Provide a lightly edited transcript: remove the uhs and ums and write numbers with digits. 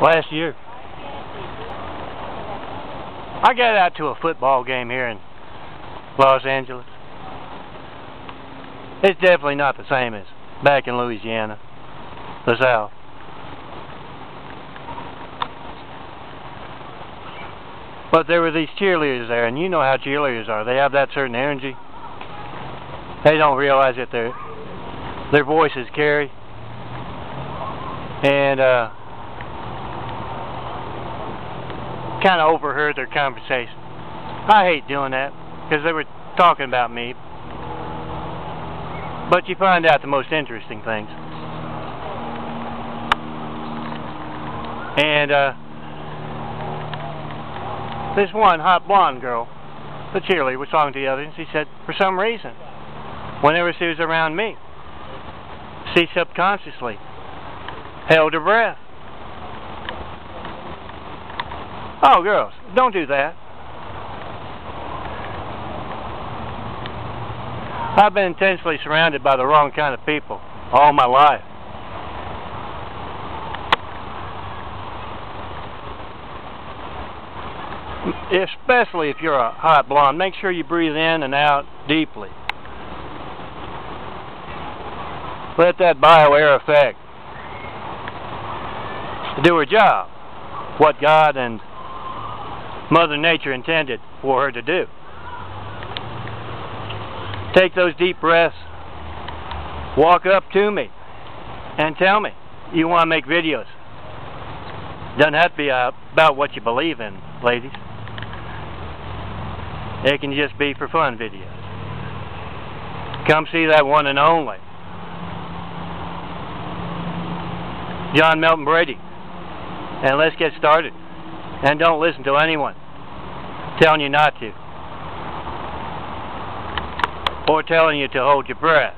Last year. I got out to a football game here in Los Angeles. It's definitely not the same as back in Louisiana, the South. But there were these cheerleaders there, and you know how cheerleaders are. They have that certain energy. They don't realize that their voices carry. And kind of overheard their conversation. I hate doing that because they were talking about me. But you find out the most interesting things. And this one hot blonde girl, the cheerleader, was talking to the other, and she said, for some reason, whenever she was around me, she subconsciously held her breath. Oh, girls, don't do that. I've been intentionally surrounded by the wrong kind of people all my life. Especially if you're a hot blonde, make sure you breathe in and out deeply. Let that bioair effect do her job, what God and Mother Nature intended for her to do. Take those deep breaths, walk up to me, and tell me you want to make videos. Doesn't have to be about what you believe in, ladies. It can just be for fun videos. Come see that one and only John Melton Brady, and let's get started. And don't listen to anyone telling you not to, or telling you to hold your breath.